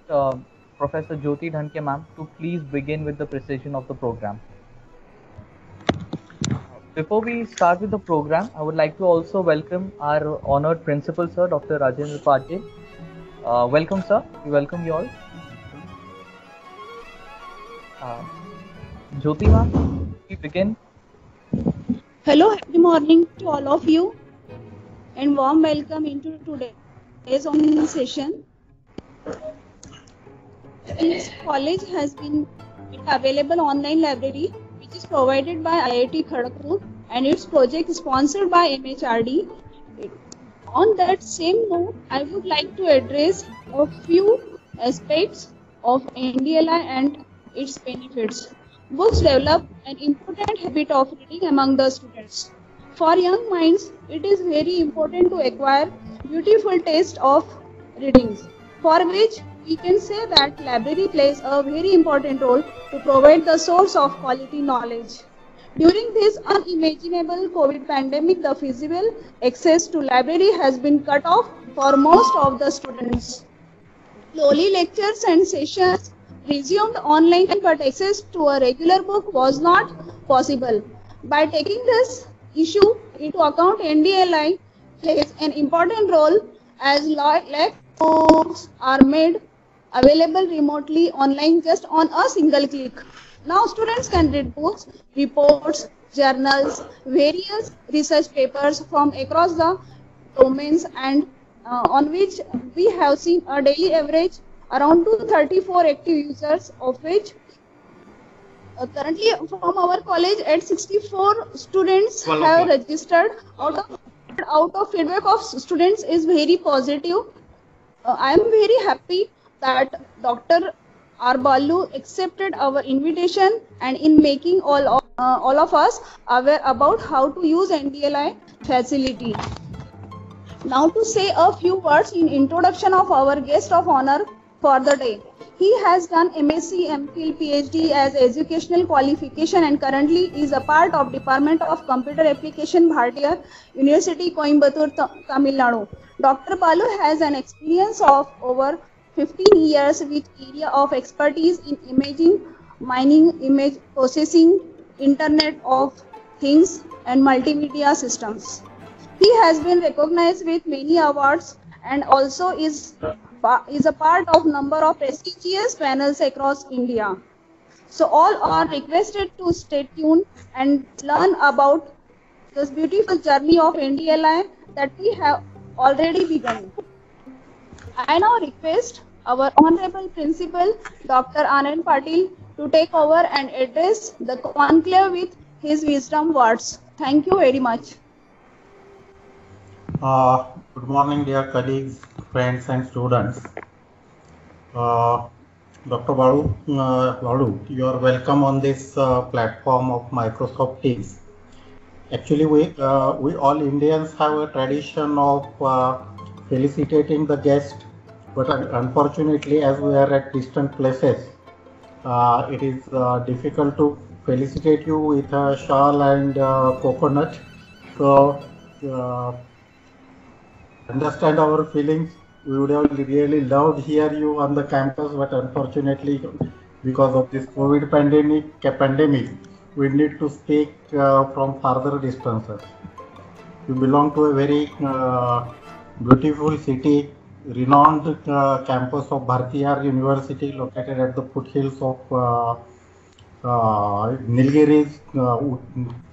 Professor Jyoti Dhanke ma'am to please begin with the precision of the program. Before we start with the program, I would like to also welcome our honored principal, sir, Dr. Rajendra Patil. Welcome, sir. We welcome you all. Uh, Jyoti ma'am, we begin. Hello, happy morning to all of you, and warm welcome into today's online session. This college has been available online library, which is provided by IIT Kharagpur, and its project sponsored by MHRD. On that same note, I would like to address a few aspects of NDLI and its benefits. Books develop an important habit of reading among the students. For young minds, it is very important to acquire beautiful taste of readings, for which we can say that library plays a very important role to provide the source of quality knowledge. During this unimaginable COVID pandemic, the feasible access to library has been cut off for most of the students. Slowly, lectures and sessions resumed online, but access to a regular book was not possible. By taking this issue into account, NDLI plays an important role as books are made available remotely online just on a single click. Now students can read books, reports, journals, various research papers from across the domains, and on which we have seen a daily average around 234 active users, of which currently from our college at 64 students have registered. Out of feedback of students is very positive. I am very happy that Dr. R. Balu accepted our invitation and in making all of us aware about how to use NDLI facility. Now to say a few words in introduction of our guest of honor for the day. He has done MSc, MPhil, PhD as educational qualification and currently is a part of Department of Computer Application, Bharatiya University, Coimbatore, Tamil Nadu. Dr. Balu has an experience of over 15 years with area of expertise in imaging, mining, image processing, Internet of Things and multimedia systems. He has been recognized with many awards and also is a part of number of prestigious panels across India. So all are requested to stay tuned and learn about this beautiful journey of NDLI that we have already begun. I now request our Honorable Principal, Dr. Anand Patil, to take over and address the conclave with his wisdom words. Thank you very much. Good morning, dear colleagues, friends, and students. Dr. Balu, you are welcome on this platform of Microsoft Teams. Actually, we all Indians have a tradition of felicitating the guest, but unfortunately, as we are at distant places, it is difficult to felicitate you with a shawl and coconut. So, understand our feelings. We would have really loved hear you on the campus, but unfortunately, because of this COVID pandemic, we need to speak from farther distances. You belong to a very beautiful city, renowned campus of Bharatiya University, located at the foothills of Nilgiris,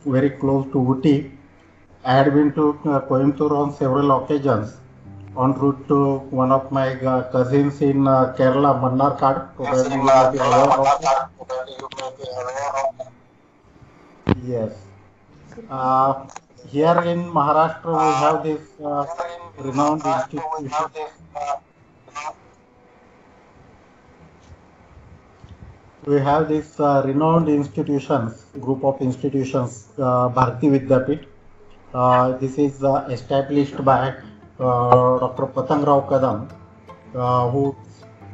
very close to Ooty. I had been to Coimbatore on several occasions en route to one of my cousins in Kerala, Mannarkad. Probably you may be aware of it. Yes. Here in Maharashtra, we have this renowned institution. We have this renowned institutions, group of institutions, Bharati Vidyapit. This is established by Dr. Patang Rao Kadam, who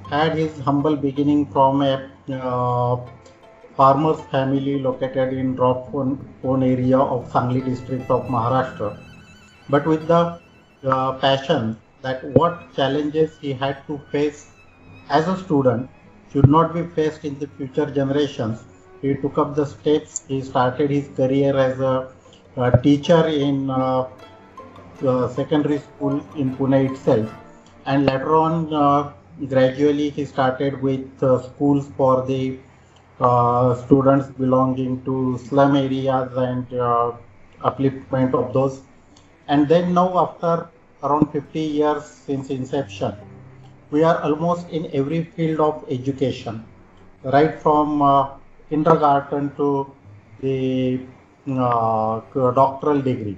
had his humble beginning from a farmer's family located in Ropon area of Sangli district of Maharashtra. But with the passion that what challenges he had to face as a student should not be faced in the future generations. He took up the steps. He started his career as a teacher in secondary school in Pune itself, and later on gradually he started with schools for the students belonging to slum areas and upliftment of those. And then now, after around 50 years since inception, we are almost in every field of education, right from kindergarten to the doctoral degree.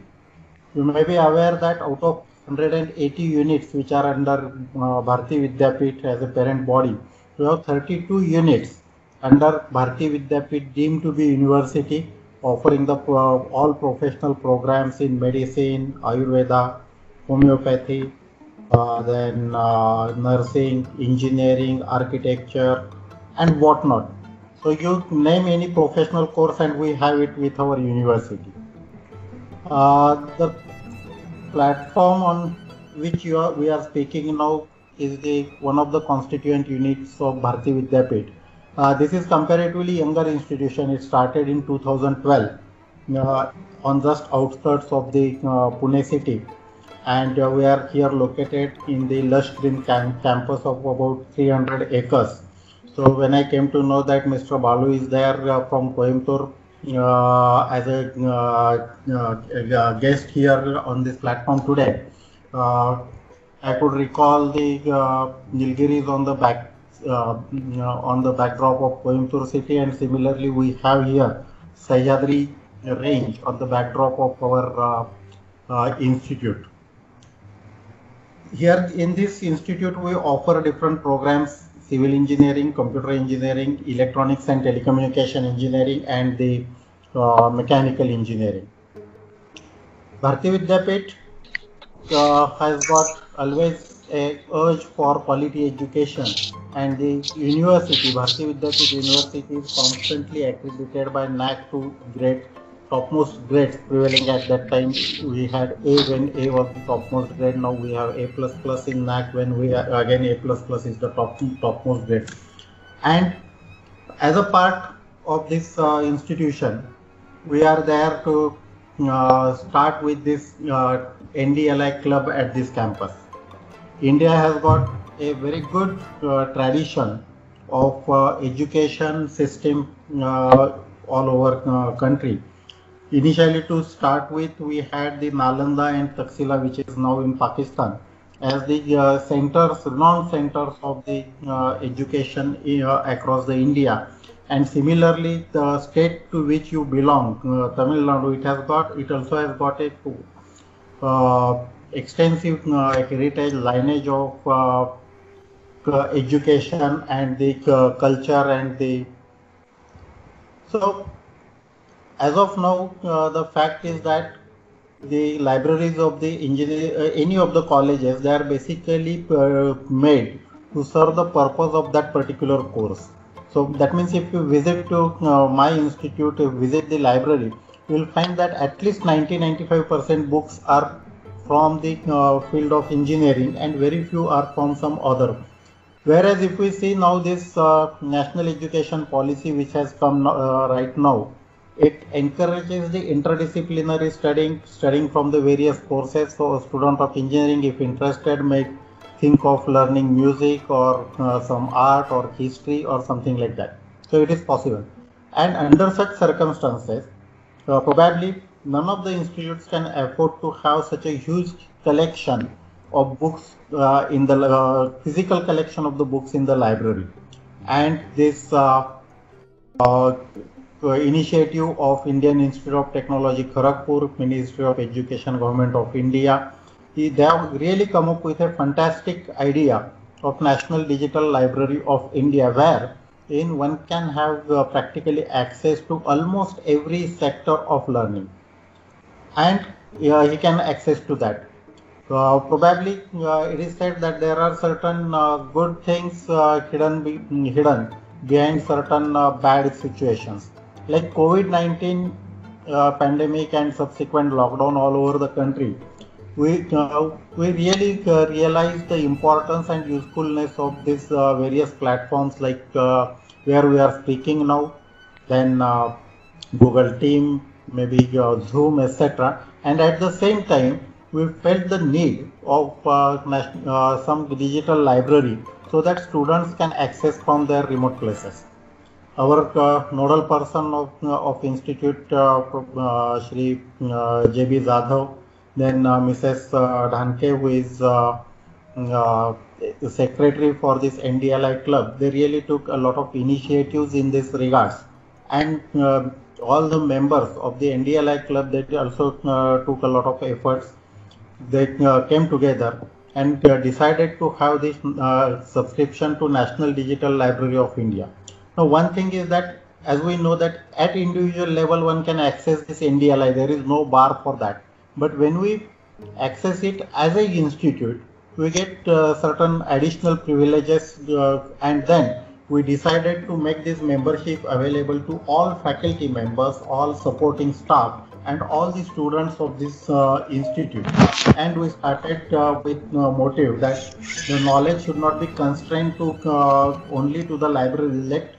You may be aware that out of 180 units which are under Bharati Vidyapeeth as a parent body, we have 32 units under Bharati Vidyapeeth deemed to be university, offering the all professional programs in medicine, Ayurveda, homeopathy, then nursing, engineering, architecture, and whatnot. So you name any professional course and we have it with our university. The platform on which we are speaking now is one of the constituent units of Bharati Vidyapeeth. This is comparatively younger institution. It started in 2012 on just outskirts of the Pune city, and we are here located in the lush green campus of about 300 acres. So when I came to know that Mr. Balu is there from Coimbatore as a guest here on this platform today, I could recall the Nilgiris on the backdrop of Coimbatore city, and similarly we have here Sahyadri range on the backdrop of our institute. Here in this institute we offer different programs: civil engineering, computer engineering, electronics and telecommunication engineering, and the mechanical engineering. Bharati Vidyapeeth has got always a urge for quality education, and the university, Bharati Vidyapeeth University, is constantly accredited by NAAC to topmost grades prevailing at that time. We had A when A was the topmost grade. Now we have A++ in NAAC, when we again A++ is the topmost grade. And as a part of this institution, we are there to start with this NDLI club at this campus. India has got a very good tradition of education system all over country. Initially, to start with, we had the Nalanda and Taxila, which is now in Pakistan, as the renowned centers of the education across the India. And similarly, the state to which you belong, Tamil Nadu, it also has got a extensive heritage lineage of education and the culture and the. So, as of now, the fact is that the libraries of the any of the colleges, they are basically made to serve the purpose of that particular course. So that means if you visit to my institute, visit the library, you will find that at least 90-95% books are from the field of engineering, and very few are from some other. Whereas if we see now this national education policy which has come right now, it encourages the interdisciplinary studying from the various courses. So a student of engineering, if interested, may think of learning music or some art or history or something like that. So it is possible. And under such circumstances, probably none of the institutes can afford to have such a huge collection of books in the physical collection of the books in the library. And this initiative of Indian Institute of Technology, Kharagpur, Ministry of Education, Government of India, they have really come up with a fantastic idea of National Digital Library of India, where one can have practically access to almost every sector of learning, and he can access to that. Probably it is said that there are certain good things hidden behind certain bad situations, like COVID-19 pandemic and subsequent lockdown all over the country. we really realize the importance and usefulness of these various platforms like where we are speaking now, then Google Team, maybe Zoom, etc. And at the same time, we felt the need of some digital library so that students can access from their remote places. Our nodal person of Institute, Shri J.B. Zadhav, then Mrs. Dhanke, who is secretary for this NDLI club, they really took a lot of initiatives in this regards. And all the members of the NDLI club, they also took a lot of efforts. They came together and decided to have this subscription to National Digital Library of India. Now, one thing is that, as we know that at individual level one can access this NDLI, there is no bar for that. But when we access it as an institute, we get certain additional privileges, and then we decided to make this membership available to all faculty members, all supporting staff, and all the students of this institute. And we started with motive that the knowledge should not be constrained to only to the library elect.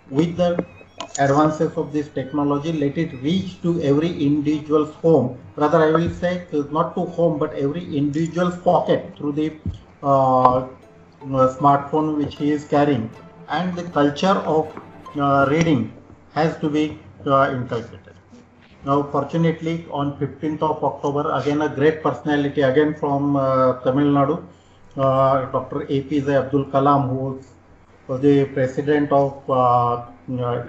With the advances of this technology, let it reach to every individual's home. Rather, I will say not to home, but every individual's pocket through the smartphone which he is carrying. And the culture of reading has to be inculcated. Now, fortunately, on 15th of October, again a great personality, again from Tamil Nadu, Dr. APJ Abdul Kalam, who was the president of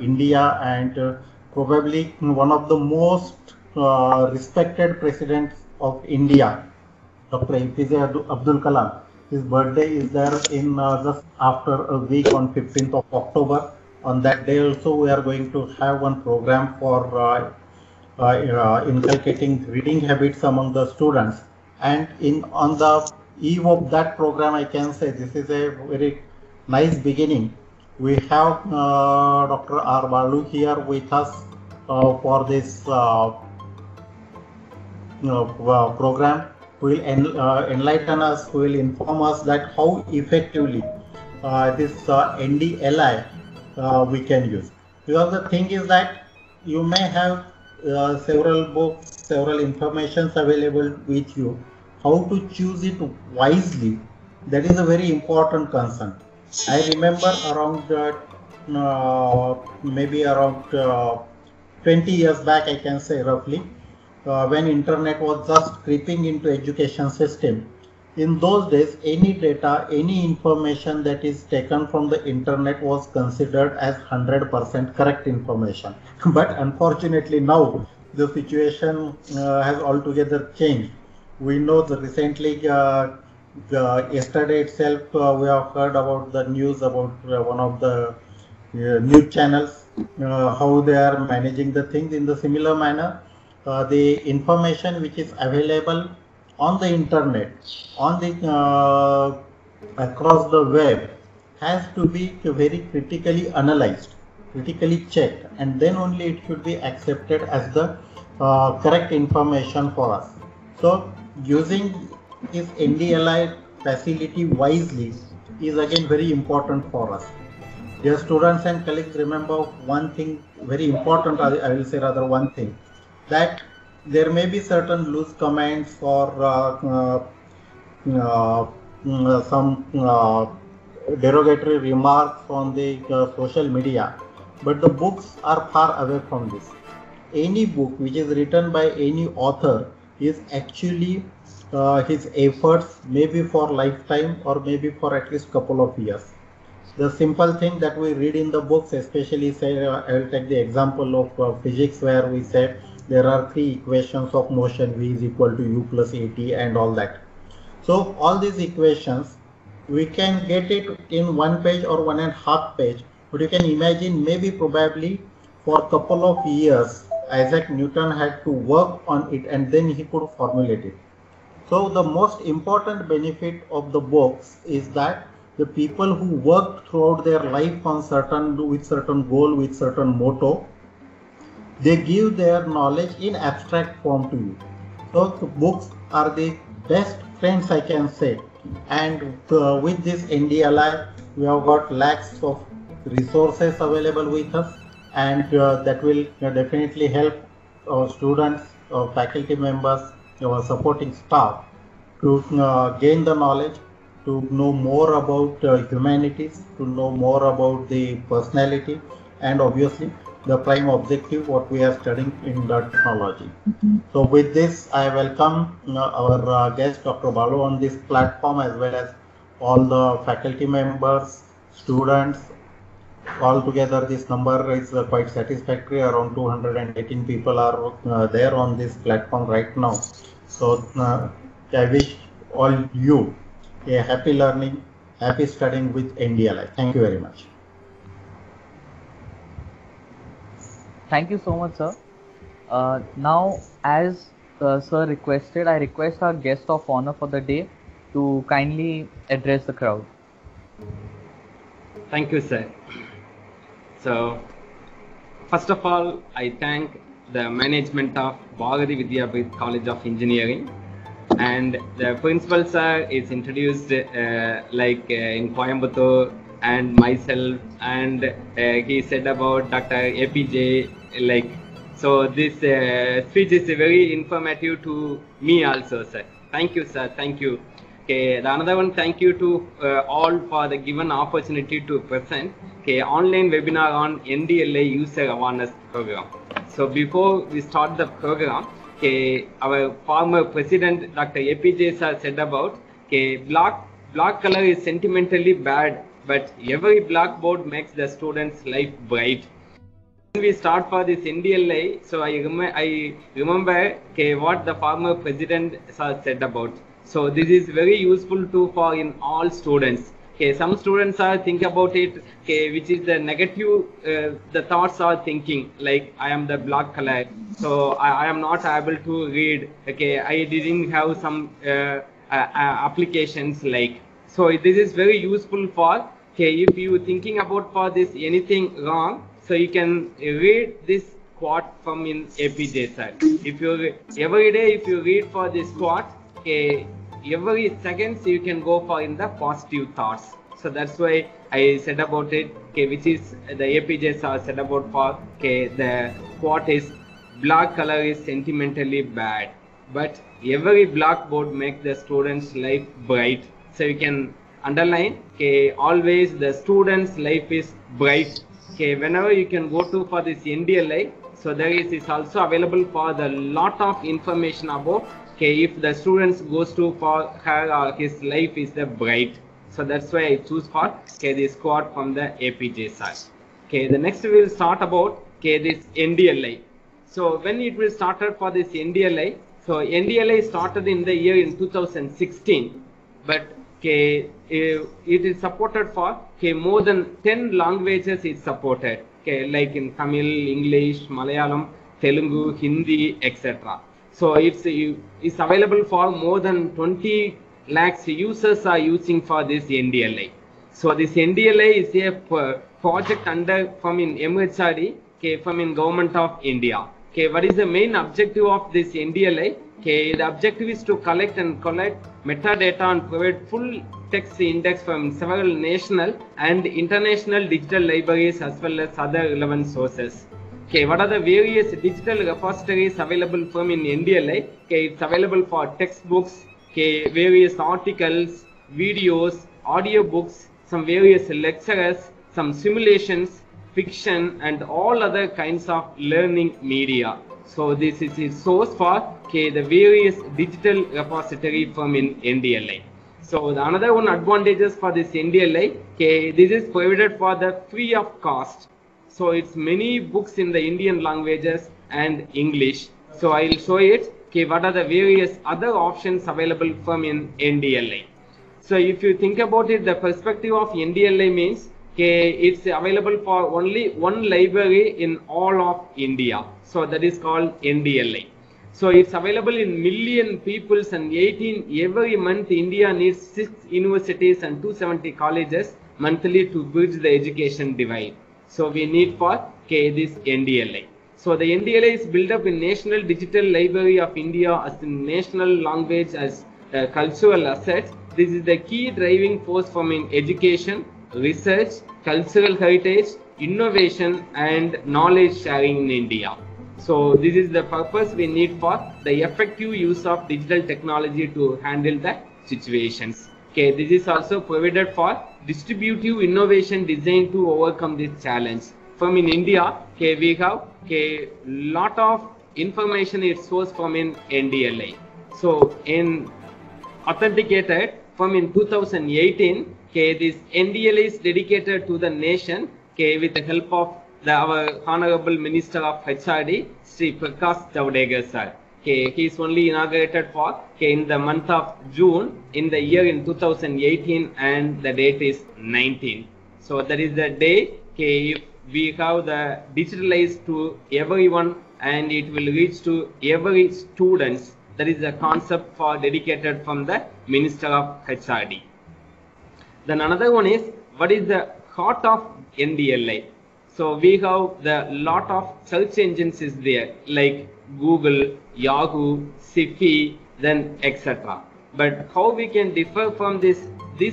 India and probably one of the most respected presidents of India, Dr. APJ Abdul Kalam. His birthday is there in just after a week on 15th of October. On that day also we are going to have one program for inculcating reading habits among the students. And on the eve of that program, I can say this is a very nice beginning. We have Dr. R. Balu here with us for this program, who will enlighten us, who will inform us that how effectively this NDLI we can use. Because the thing is that you may have several books, several informations available with you. How to choose it wisely, that is a very important concern. I remember around maybe around 20 years back, I can say roughly, when internet was just creeping into education system. In those days, any data, any information that is taken from the internet was considered as 100% correct information. But unfortunately now the situation has altogether changed. We know that recently, yesterday itself, we have heard about the news about one of the news channels, how they are managing the things. In the similar manner, the information which is available on the internet, on the across the web, has to be very critically analyzed, critically checked, and then only it should be accepted as the correct information for us. So using this NDLI facility wisely is again very important for us. Dear students and colleagues, remember one thing very important, I will say rather one thing, that there may be certain loose comments or some derogatory remarks on the social media, but the books are far away from this. Any book which is written by any author is actually his efforts, maybe for lifetime or maybe for at least couple of years. The simple thing that we read in the books, especially say, I will take the example of physics, where we say there are three equations of motion, V is equal to U plus AT and all that. So all these equations, we can get it in 1 page or 1.5 page, but you can imagine maybe probably for a couple of years, Isaac Newton had to work on it and then he could formulate it. So the most important benefit of the books is that the people who worked throughout their life on with certain goal, with certain motto, they give their knowledge in abstract form to you. So the books are the best friends, I can say. And with this NDLI, we have got lakhs of resources available with us, and that will definitely help our students, our faculty members, our supporting staff to gain the knowledge, to know more about humanities, to know more about the personality, and obviously the prime objective what we are studying in the technology. So with this, I welcome our guest Dr. Balu on this platform, as well as all the faculty members, students. Altogether, this number is quite satisfactory. Around 218 people are there on this platform right now. So I wish all you a happy learning, happy studying with NDLI. Thank you very much. Thank you so much, sir. Now, as sir requested, I request our guest of honor for the day to kindly address the crowd. Thank you, sir. So, first of all, I thank the management of Bharati Vidyapith College of Engineering, and the principal sir is introduced in Coimbatore, and myself, and he said about Dr. APJ. So this speech is very informative to me also, sir. Thank you, sir. Thank you. Okay, the another one, thank you to all for the given opportunity to present online webinar on NDLI user awareness program. So before we start the program, our former president Dr. APJ sir said about black color is sentimentally bad, but every blackboard makes the student's life bright. When we start for this NDLI, so I remember what the former president sir said about. So this is very useful for in all students. Some students are think about it, which is the negative. The thoughts are thinking like I am the black color, so I am not able to read. I didn't have some applications like. So this is very useful for if you thinking about for this anything wrong. So you can read this quote from in APJ sir. If you every day if you read for this quote, every second you can go for in the positive thoughts. So that's why I said about it. Which is the APJ sir said about for the quote is black color is sentimentally bad, but every blackboard make the student's life bright. So you can underline always the student's life is bright. Whenever you can go to for this NDLI, so there is also available for the lot of information about if the students goes to for her or his life is the bright. So that's why I choose for this quote from the APJ sir. The next we will start about this NDLI. So when it will started for this NDLI, so NDLI started in the year in 2016, but it is supported for more than 10 languages is supported, like in Tamil, English, Malayalam, Telugu, Hindi, etc. So it's available for more than 20 lakhs users are using for this NDLI. So this NDLI is a project under from in MHRD, from in Government of India. What is the main objective of this NDLI? The objective is to collect metadata and provide full text index from several national and international digital libraries as well as other relevant sources. What are the various digital repositories available from in NDLI? It's available for textbooks, various articles, videos, audiobooks, some various lectures, some simulations, fiction, and all other kinds of learning media. So this is a source for the various digital repository from in NDLI. So the another one advantages for this NDLI, this is provided for the free of cost. So it's many books in the Indian languages and English. So I'll show it. What are the various other options available from in NDLI? So if you think about it, the perspective of NDLI means it's available for only one library in all of India. So that is called NDLI. So it's available in million peoples and 18 every month. India needs 6 universities and 270 colleges monthly to bridge the education divide. So we need for this NDLI. So the NDLI is built up in National Digital Library of India as the national language as cultural assets. This is the key driving force from in education, research, cultural heritage, innovation, and knowledge sharing in India. So this is the purpose we need for the effective use of digital technology to handle the situations. Okay, this is also provided for distributive innovation designed to overcome this challenge. From in India, okay, we have a lot of information is sourced from in NDLI. So in authenticated from in 2018, okay, this NDLI is dedicated to the nation, okay, with the help of our Honorable Minister of HRD, Sri Prakash Javadekar sir. Okay, he is only inaugurated for in the month of June in the year in 2018, and the date is 19. So that is the day if we have the digitalized to everyone and it will reach to every students. That is the concept for dedicated from the Minister of HRD. Then another one is what is the heart of NDLI. So we have the lot of search engines is there like Google, Yahoo, Sifi, then etc. But how we can differ from this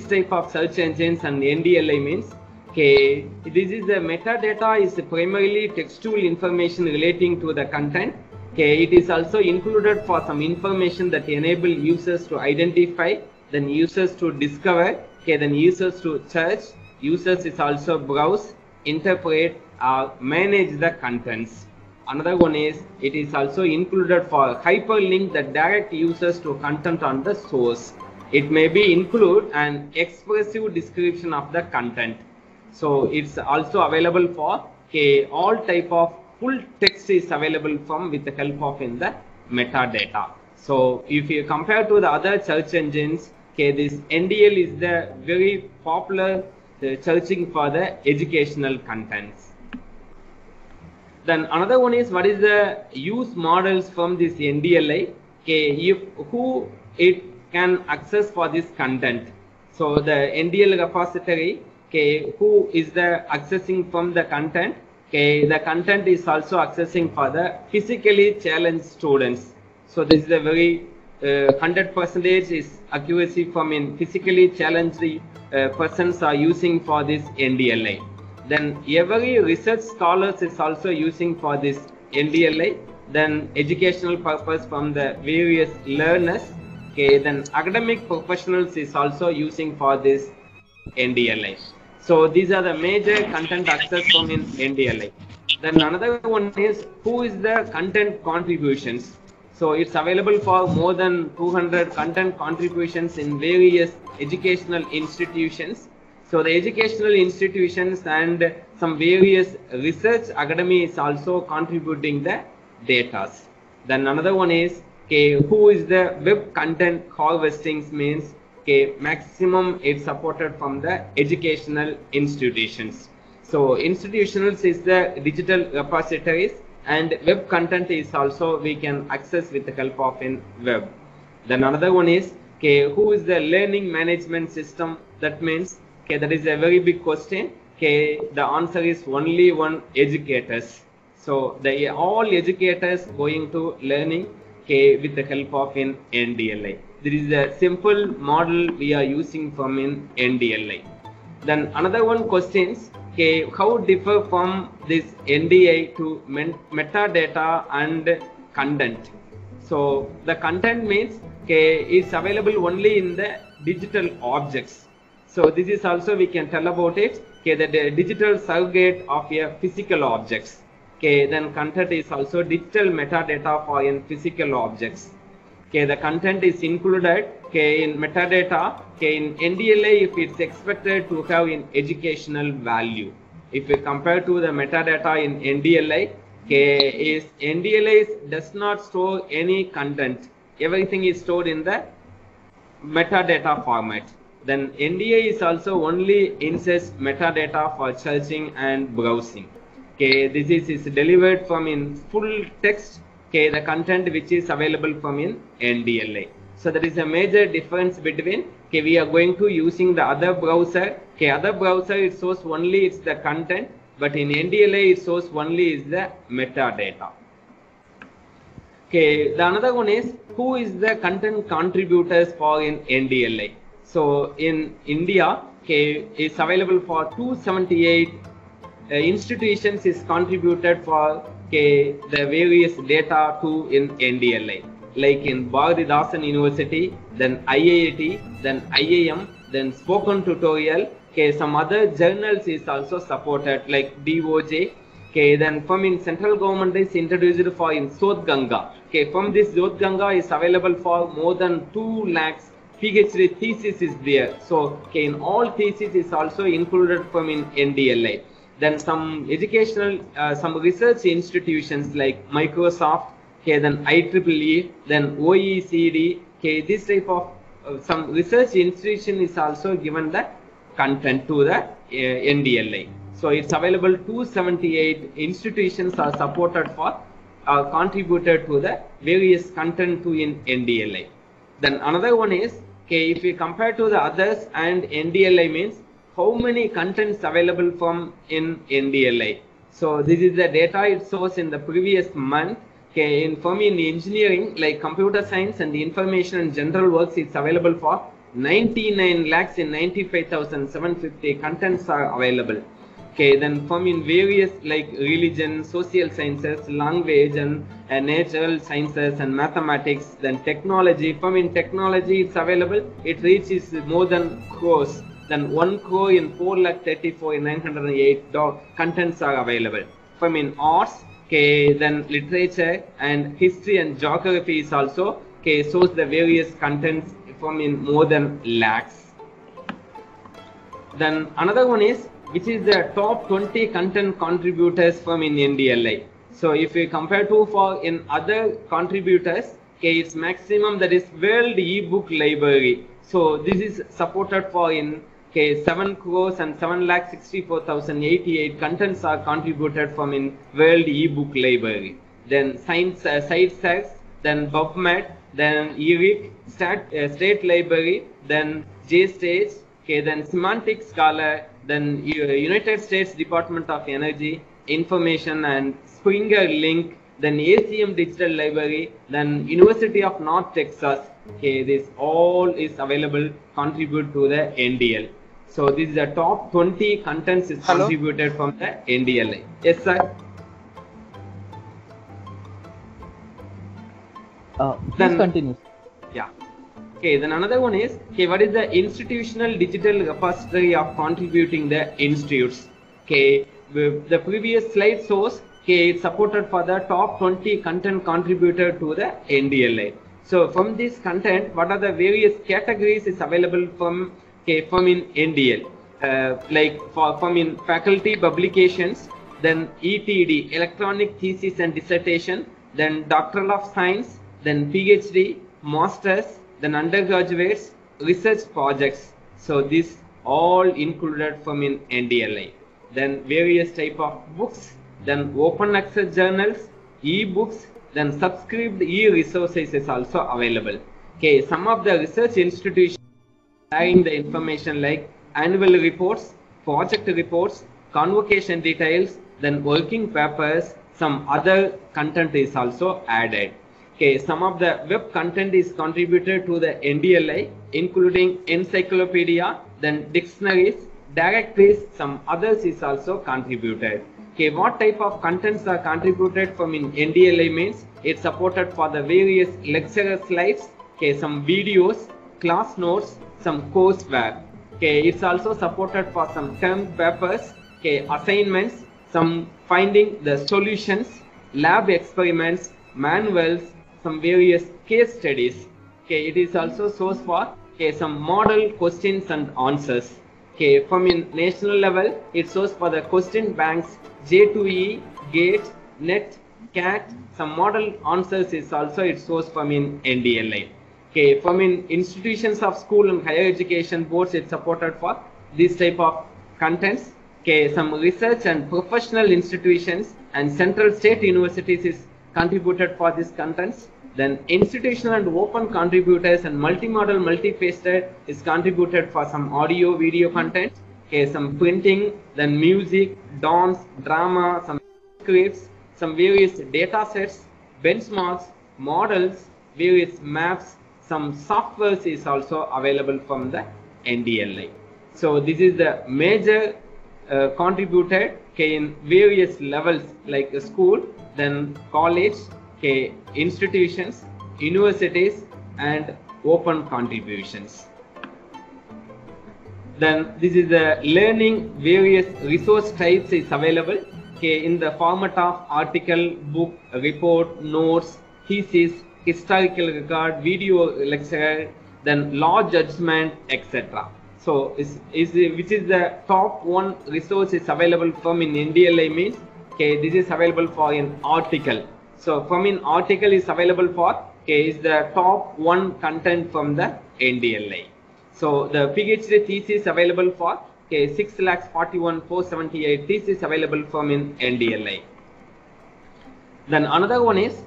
type of search engines and NDLI means, okay, this is the metadata is primarily textual information relating to the content. Okay, it is also included for some information that enable users to identify, then users to discover, okay, then users to search, users is also browse, interpret, or manage the contents. Another one is it is also included for hyperlink that direct users to content on the source. It may be include an expressive description of the content. So it's also available for all type of full text is available from with the help of in the metadata. So if you compare to the other search engines, this NDL is the very popular searching for the educational contents. Then another one is what is the use models from this NDLI, if who it can access for this content. So the NDL repository, who is the accessing from the content, the content is also accessing for the physically challenged students. So this is a very 100% is accuracy from in physically challenged persons are using for this NDLI. Then every research scholars is also using for this NDLI. Then educational purpose from the various learners. Then academic professionals is also using for this NDLI. So these are the major content access from in NDLI. Then another one is who is the content contributions. So it's available for more than 200 content contributions in various educational institutions. So the educational institutions and some various research academy is also contributing the data. Then another one is who is the web content harvesting means maximum it's supported from the educational institutions. So institutionals is the digital repositories and web content is also we can access with the help of in web. Then another one is who is the learning management system. That means that is a very big question. The answer is only one educators. So the all educators going to learning with the help of in NDLI. There is a simple model we are using from in NDLI. Then another one questions, how differ from this NDI to metadata and content. So the content means is available only in the digital objects. So this is also we can tell about it. The digital surrogate of a physical objects. Then content is also digital metadata for in physical objects. The content is included in metadata. In NDLI, if it's expected to have in educational value. If we compare to the metadata in NDLI, NDLI does not store any content. Everything is stored in the metadata format. Then NDI is also only inserts metadata for searching and browsing. This is delivered from in full text. The content which is available from in NDLI. So there is a major difference between we are going to using the other browser. Other browser it shows only it's the content, but in NDLI it shows only is the metadata. Okay, the another one is who is the content contributors for in NDLI. So in India, okay, it's available for 278 institutions is contributed for okay, the various data to in NDLI. Like in Bharatidasan University, then IIT, then IIM, then Spoken Tutorial. Okay, some other journals is also supported like DOJ. Okay, then from in central government is introduced for in Sodh Ganga. Okay, from this Sodh Ganga is available for more than 2 lakhs PhD thesis is there. So, okay, in all thesis is also included from in NDLI. Then some educational, some research institutions like Microsoft, okay, then IEEE, then OECD, okay, this type of some research institution is also given the content to the NDLI. So it's available 278 institutions are supported for contributed to the various content to in NDLI. Then another one is, okay, if we compare to the others and NDLI means how many contents available from in NDLI. So this is the data it shows in the previous month. Okay, in engineering like computer science and information and general works, it's available for 99 lakhs in 95,750 contents are available. Okay, then from in various like religion, social sciences, language and natural sciences and mathematics, then technology. From in technology, it's available. It reaches more than crores. Then 1 crore in 4,34 in 908 contents are available. From in arts, okay, then literature and history and geography is also okay, shows the various contents from in more than lakhs. Then another one is which is the top 20 content contributors from in NDLI. So if we compare to for in other contributors, okay, it's maximum that is World eBook Library. So this is supported for in okay, 7 crores and 7,64,088 contents are contributed from in World eBook Library. Then Science SciSax, then PubMed, then ERIC, State Library, then JStage, okay, then Semantic Scholar, then United States Department of Energy, Information and Springer Link, then ACM Digital Library, then University of North Texas. Okay, this all is available, contribute to the NDL. So this is the top 20 contents is contributed from the NDLI. Yes, sir. Please continue. Yeah. Okay, then another one is, okay, what is the institutional digital repository of contributing the institutes? Okay, the previous slide shows, okay, it's supported for the top 20 content contributed to the NDLI. So from this content, what are the various categories is available from, okay, from in NDL? Like from in faculty publications, then ETD, electronic thesis and dissertation, then doctoral of science, then PhD, masters, then undergraduates, research projects. So this all included from in NDLI. Then various type of books, then open access journals, e-books, then subscribed e-resources is also available. Okay, some of the research institutions having the information like annual reports, project reports, convocation details, then working papers, some other content is also added. Okay, some of the web content is contributed to the NDLI, including encyclopedia, then dictionaries, directories, some others is also contributed. Okay, what type of contents are contributed from in NDLI means it's supported for the various lecturer slides, okay, some videos, class notes, some courseware. Okay, it's also supported for some term papers, okay, assignments, some finding the solutions, lab experiments, manuals, some various case studies. Okay, it is also source for okay, some model questions and answers. Okay, from in national level, it source for the question banks, J2E, GATE, NET, CAT, some model answers is also its source from in NDLI. Okay, from in institutions of school and higher education boards, it's supported for this type of contents. Okay, some research and professional institutions and central state universities is contributed for these contents. Then institutional and open contributors and multimodal, multifaceted is contributed for some audio, video content. Okay, some printing, then music, dance, drama, some scripts, some various data sets, benchmarks, models, various maps, some softwares is also available from the NDLI. So this is the major contributed in various levels like school, then college, institutions, universities, and open contributions. Then this is the learning various resource types is available in the format of article, book, report, notes, thesis, historical record, video lecture, then law judgment, etc. So which is the top one resource is available from in NDLI means this is available for an article. So from an article is available for is the top one content from the NDLI. So the PhD thesis available for 6,41,478 thesis available from in NDLI. Then another one is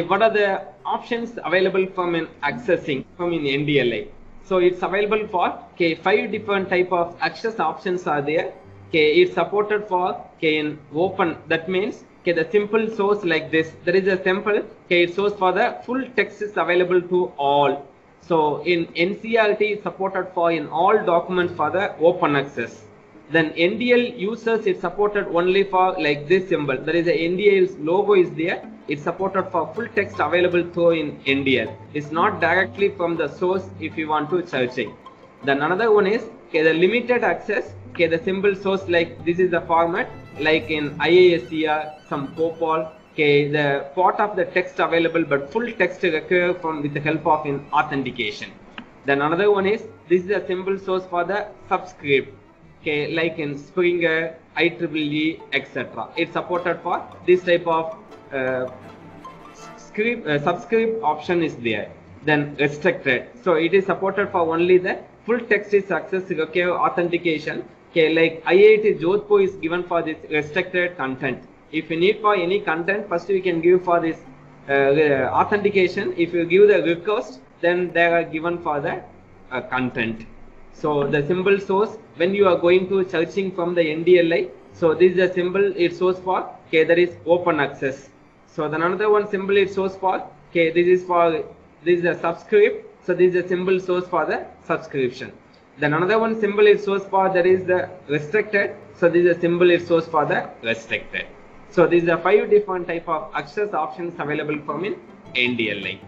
what are the options available from in accessing from in NDLI. So it's available for 5 different type of access options are there. It's supported for in open, that means the simple source like this. There is a simple source for the full text is available to all. So in NCERT supported for in all documents for the open access. Then NDL users it's supported only for like this symbol. There is a NDL's logo is there. It's supported for full text available through in NDL. It's not directly from the source if you want to searching. Then another one is the limited access. The symbol source like this is the format like in IASER, some COPOL. The part of the text available but full text required from with the help of in authentication. Then another one is this is a symbol source for the subscript. Like in Springer, IEEE, etc. It's supported for this type of subscript option is there. Then restricted. So it is supported for only the full text is access authentication. Like IIT Jodhpur is given for this restricted content. If you need for any content, first we can give for this authentication. If you give the request, then they are given for the content. So the symbol source when you are going to searching from the NDLI. So this is a symbol it shows for there is open access. So then another one symbol it shows for this is a subscript. So this is a symbol source for the subscription. Then another one symbol it shows for there is the restricted. So this is a symbol it shows for the restricted. So these are 5 different type of access options available from in NDLI.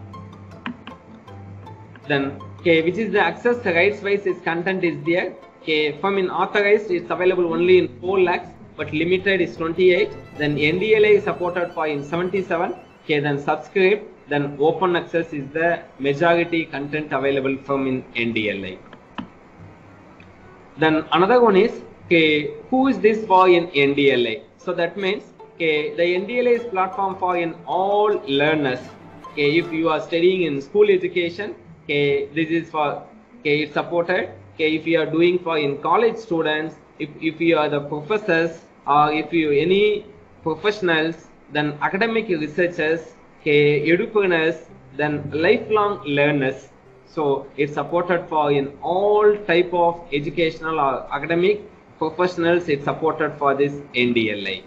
Then which is the access rights wise is content is there. From in authorized it's available only in 4 lakhs but limited is 28. Then NDLI is supported for in 77. Then subscript. Then open access is the majority content available from in NDLI. Then another one is who is this for in NDLI? So that means the NDLI is platform for in all learners. If you are studying in school education, this is for it's supported. If you are doing for in college students, if you are the professors or if you any professionals, then academic researchers, entrepreneurs, then lifelong learners. So it's supported for in all type of educational or academic professionals. It's supported for this NDLI.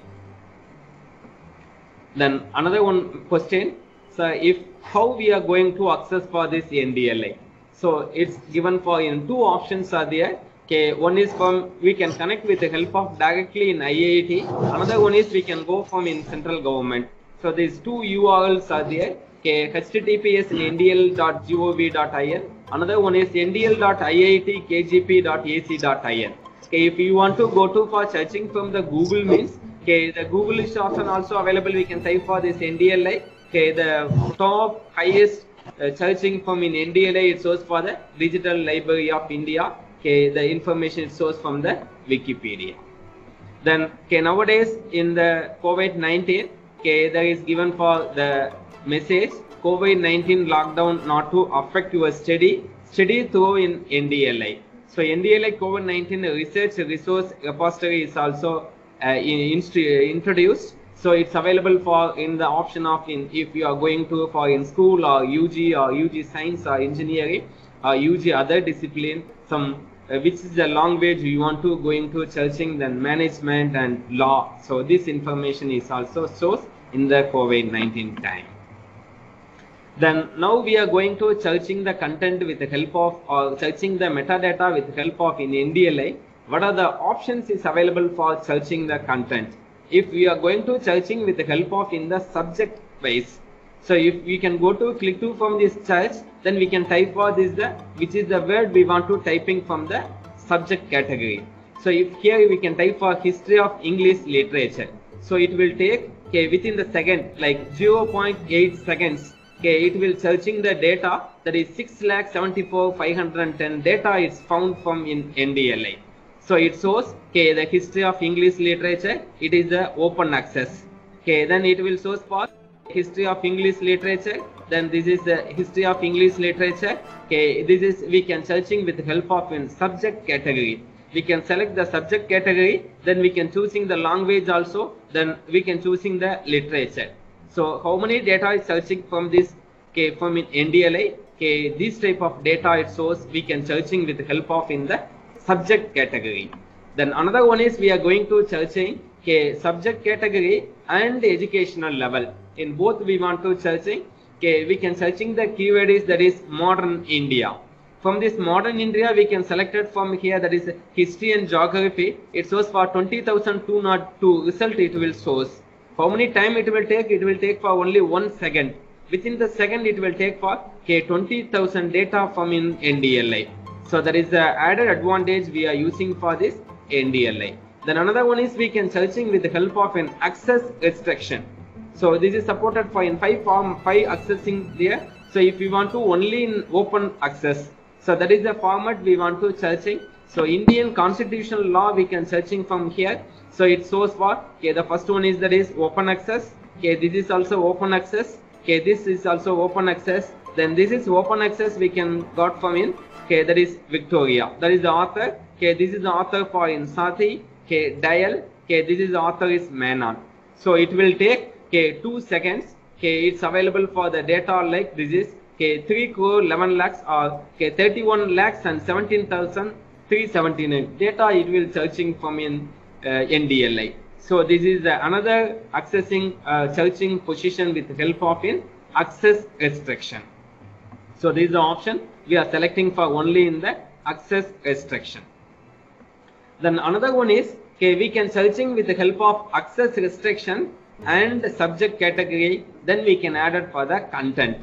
Then another one question. So how we are going to access for this NDLI? So it's given for in 2 options are there. One is from we can connect with the help of directly in IIT. Another one is we can go from in central government. So these 2 URLs are there. https in ndl.gov.in. Another one is ndl.iitkgp.ac.in. If you want to go to for searching from the Google means the Google is option also available. We can type for this NDLI. The top highest searching from in NDLI it shows for the Digital Library of India. The information it shows from the Wikipedia. Then nowadays in the COVID-19 there is given for the message COVID-19 lockdown not to affect your study through in NDLI. So NDLI COVID-19 research resource repository is also introduced. So it's available for in the option of if you are going to for in school or UG science or engineering or UG other discipline, some which is the language you want to going to searching, then management and law. So this information is also sourced in the COVID-19 time. Then now we are going to searching the content with the help of, or searching the metadata with the help of in NDLI. What are the options is available for searching the content? If we are going to searching with the help of in the subject base. So if we can go to click to from this search, then we can type for this which is the word we want to typing from the subject category. So if here we can type for history of English literature. So it will take within the second, like 0.8 seconds. It will searching the data, that is 6,74,510 data is found from in NDLI. So it shows the history of English literature. It is the open access. Then it will show for history of English literature. Then this is the history of English literature. This is we can searching with the help of in subject category. We can select the subject category. Then we can choosing the language also. Then we can choosing the literature. So how many data is searching from this from in NDLI? This type of data it shows we can searching with the help of in the subject category. Then another one is we are going to searching subject category and educational level. In both we want to searching. We can searching the keyword is that is modern India. From this modern India we can select it from here, that is history and geography. It shows for 20,202 result it will shows. How many time it will take? It will take for only 1 second. Within the second it will take for 20,000 data from in NDLI. So that is the added advantage we are using for this NDLI. Then another one is we can searching with the help of an access restriction. So this is supported for in 5 accessing there. So if we want to only in open access, so that is the format we want to searching. So Indian constitutional law we can searching from here. So it shows for the first one is that is open access. This is also open access. This is also open access. Then this is open access we can got from in that is Victoria. That is the author. This is the author for in Sathi. Dial. This is the author is Menon. So it will take 2 seconds. It's available for the data like this is 3 crore 11 lakhs or 31 lakhs and 17,379 data it will searching from in NDLI. So this is another accessing searching position with help of in access restriction. So this is the option we are selecting for only in the access restriction. Then another one is we can searching with the help of access restriction and subject category. Then we can add it for the content.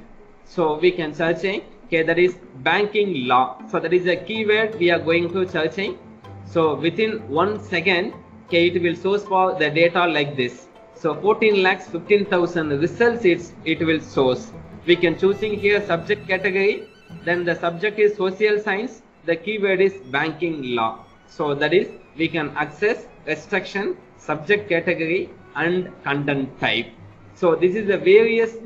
So we can searching that is banking law. So that is a keyword we are going to searching. So within 1 second it will source for the data like this. So 14 lakhs 15,000 results it will source. We can choosing here subject category. Then the subject is social science. The keyword is banking law. So that is we can access restriction, subject category and content type. So this is the various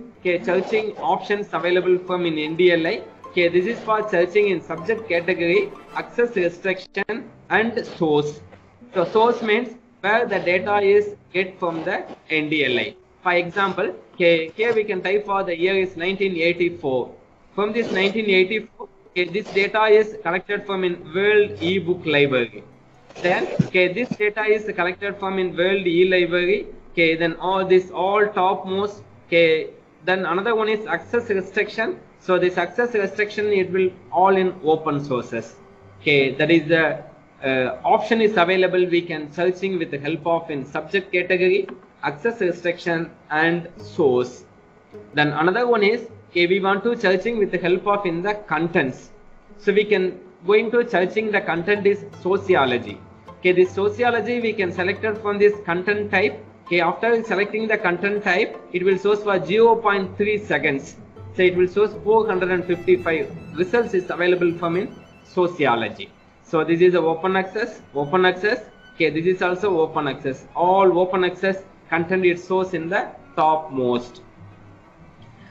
searching options available from in NDLI. This is for searching in subject category, access restriction and source. So source means where the data is get from the NDLI. For example, here we can type for the year is 1984. From this 1984, this data is collected from in World eBook Library. Then this data is collected from in World eLibrary. Then all topmost. Then another one is access restriction. So this access restriction it will all in open sources. That is the option is available. We can searching with the help of in subject category, access restriction and source. Then another one is we want to searching with the help of in the contents. So we can going to searching the content is sociology. This sociology we can select it from this content type. After selecting the content type, it will source for 0.3 seconds. So it will source 455 results is available from in sociology. So this is a open access. This is also open access. All open access content is source in the topmost.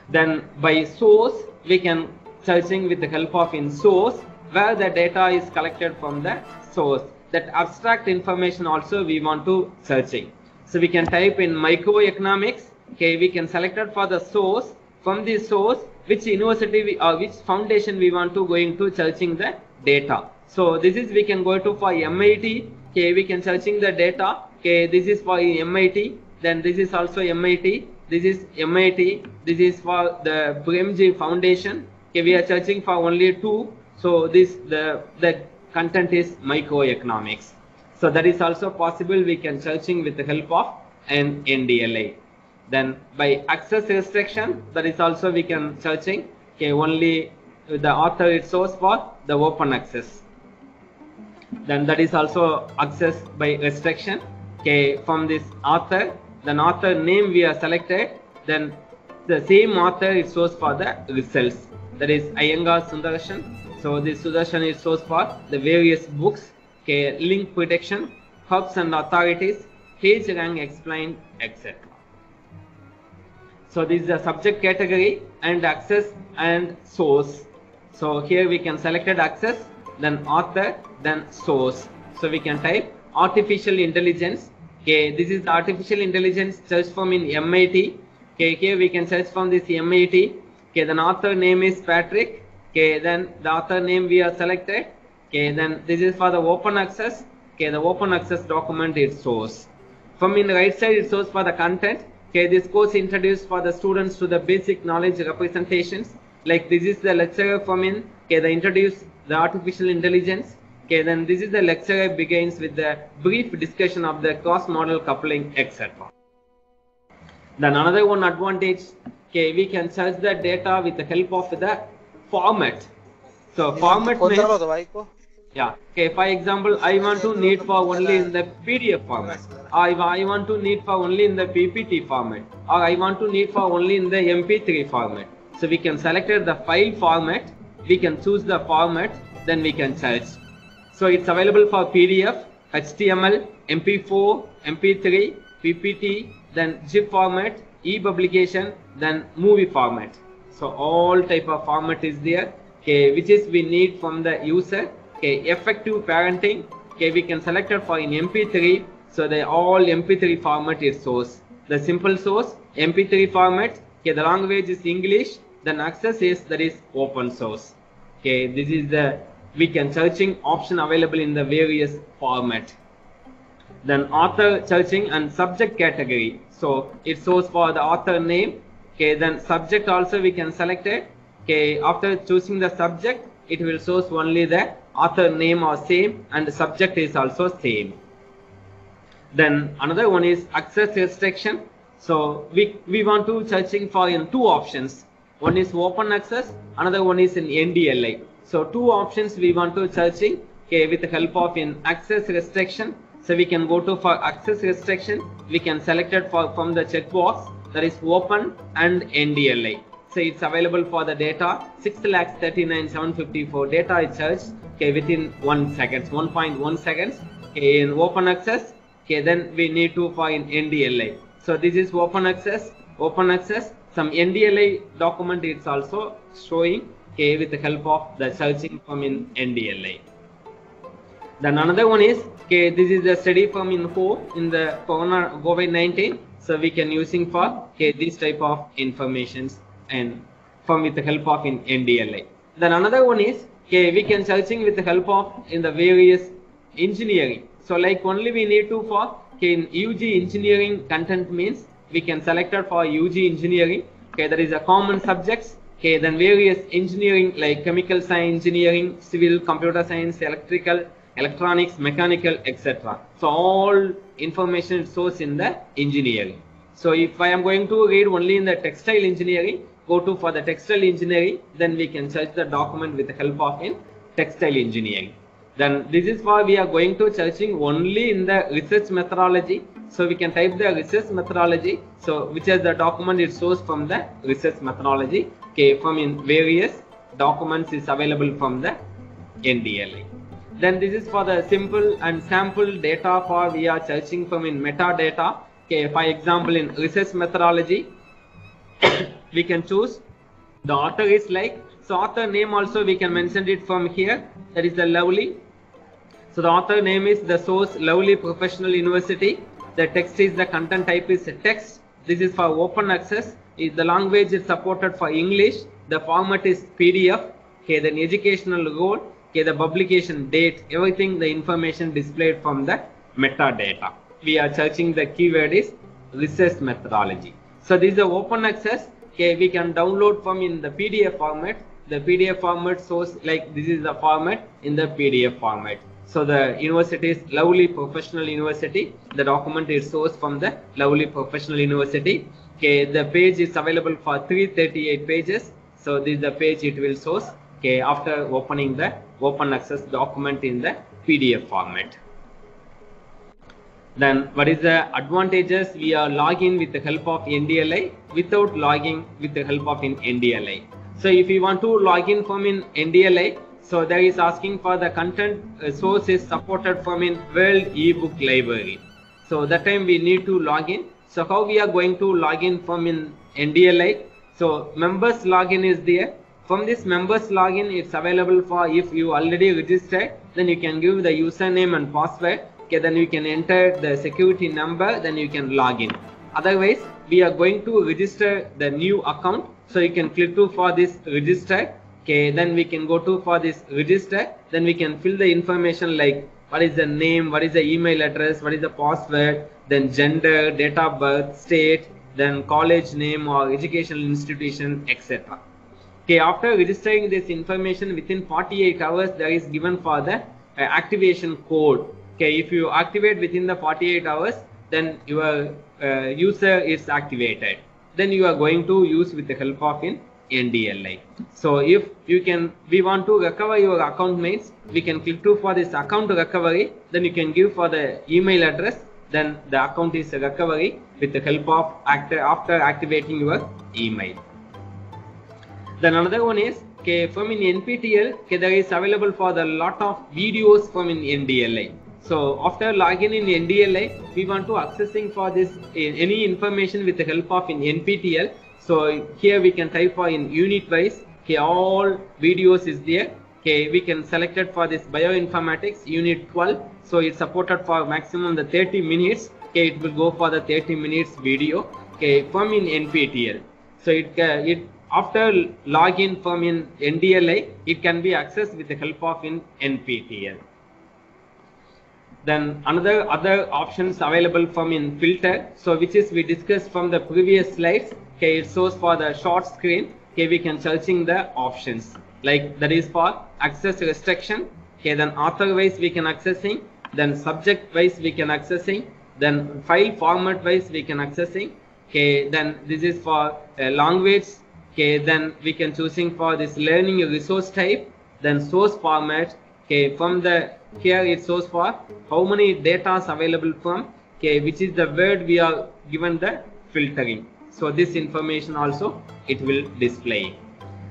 Then by source, we can searching with the help of in source where the data is collected from the source. That abstract information also we want to searching. So we can type in microeconomics. We can select it for the source. From the source, which university or which foundation we want to going to searching the data. So this is we can go to for MIT. We can searching the data. This is for MIT. Then this is also MIT. this is MIT, this is for the Premji Foundation. Okay, we are searching for only 2. So the content is microeconomics. So that is also possible. We can searching with the help of an NDLA. Then by access restriction, that is also we can searching. Okay, only the author is source for the open access. Then that is also access by restriction. Okay, from this author, then author name we are selected. Then the same author is source for the results. That is Iyengar Sudarshan. So this Sudarshan is source for the various books. Okay, link protection, hubs and authorities, page rank explained, etc. So this is the subject category and access and source. So here we can select access, then author, then source. So we can type artificial intelligence. Okay, this is the artificial intelligence search form in MIT. Okay, here we can search from this MIT. Okay, then author name is Patrick. Okay, then the author name we are selected. Okay, then this is for the open access. Okay, the open access document is source. From in the right side it shows for the content. Okay, this course introduced for the students to the basic knowledge representations. Like this is the lecturer from in. Okay, the introduce the artificial intelligence. Okay, then this is the lecturer begins with the brief discussion of the cross-model coupling, etc. Then another one advantage. Okay, we can search the data with the help of the format. So format means, yeah. Okay, for example, I want to need for only in the PDF format, or I want to need for only in the PPT format, or I want to need for only in the MP3 format. So we can select the file format, we can choose the format, then we can search. So it's available for PDF, HTML, MP4, MP3, PPT, then zip format, e-publication, then movie format. So all type of format is there. Okay, which is we need from the user. Okay, effective parenting. Okay, we can select it for in MP3. So the all MP3 format is source. The simple source MP3 format. Okay, the language is English. Then access is that is open source. Okay, this is the we can searching option available in the various format. Then author searching and subject category. So it shows for the author name. Okay, then subject also we can select it. Okay, after choosing the subject, it will show only the author name or same, and the subject is also same. Then another one is access restriction. So we want to searching for in 2 options. One is open access, another one is in NDLI. So 2 options we want to searching. Okay, with the help of in access restriction. So we can go to for access restriction. We can select it from the checkbox that is open and NDLI. So it's available for the data 6,39,754 data is searched. Okay, within 1 second, 1.1 seconds. Okay, in open access. Okay, then we need to find NDLI. So this is open access. Open access. Some NDLI document is also showing. Okay, with the help of the searching from in NDLI. Then another one is, okay, this is the study from in in the corona COVID-19. So we can using for okay this type of informations and from with the help of in NDLI. Then another one is okay we can searching with the help of in the various engineering. So like only we need to for okay in UG engineering content means we can select it for UG engineering. Okay, there is a common subjects. Okay, then various engineering like chemical science engineering, civil, computer science, electrical, electronics, mechanical, etc. So all information is sourced in the engineering. So if I am going to read only in the textile engineering, go to for the textile engineering, then we can search the document with the help of in textile engineering. Then this is why we are going to searching only in the research methodology. So we can type the research methodology. So which is the document is sourced from the research methodology. Okay, from in various documents is available from the NDLI. Then this is for the simple and sample data for we are searching from in metadata. Okay, for example in research methodology, we can choose the author is like, so author name also we can mention it from here, that is the Lovely. So the author name is the source Lovely Professional University. The text is the content type is text. This is for open access. The language is supported for English. The format is PDF. Okay, then educational role. Okay, the publication date, everything the information displayed from the metadata. We are searching the keyword is research methodology. So this is the open access. Okay, we can download from in the PDF format. The PDF format shows like this is the format in the PDF format. So the university is Lovely Professional University. The document is sourced from the Lovely Professional University. Okay, the page is available for 338 pages. So this is the page it will source. Okay, after opening the open access document in the PDF format. Then what is the advantages? We are logging with the help of NDLI without logging with the help of NDLI. So if you want to log in from in NDLI, so there is asking for the content source is supported from in World eBook Library. So that time we need to log in. So how we are going to log in from in NDLI? So members login is there. From this members login, it's available for if you already registered, then you can give the username and password. Okay, then you can enter the security number, then you can log in. Otherwise, we are going to register the new account. So you can click to for this register. Okay, then we can go to for this register. Then we can fill the information like what is the name, what is the email address, what is the password, then gender, date of birth, state, then college name or educational institution, etc. Okay, after registering this information within 48 hours, there is given for the activation code. Okay, if you activate within the 48 hours, then your user is activated. Then you are going to use with the help of in NDLI. So if you can, we want to recover your account mates, we can click to for this account recovery. Then you can give for the email address. Then the account is recovery with the help of after activating your email. Then another one is okay, from in NPTEL, okay, there is available for the lot of videos from in NDLI. So after login in NDLI, we want to accessing for this any information with the help of in NPTEL. So here we can type for in unit wise. Okay, all videos is there. Okay, we can select it for this bioinformatics unit 12. So it's supported for maximum the 30 minutes. Okay, it will go for the 30 minutes video. Okay, from in NPTEL. So it after login from in NDLI, it can be accessed with the help of in NPTEL. Then other options available from in filter. So which is we discussed from the previous slides. Okay, it shows for the short screen. Okay, we can searching the options like that is for access restriction. Okay, then author wise we can accessing. Then subject wise we can accessing. Then file format wise we can accessing. Okay, then this is for language. Okay, then we can choosing for this learning resource type. Then source format. Okay, from the here it shows for how many data is available from. Okay, which is the word we are given the filtering. So this information also it will display.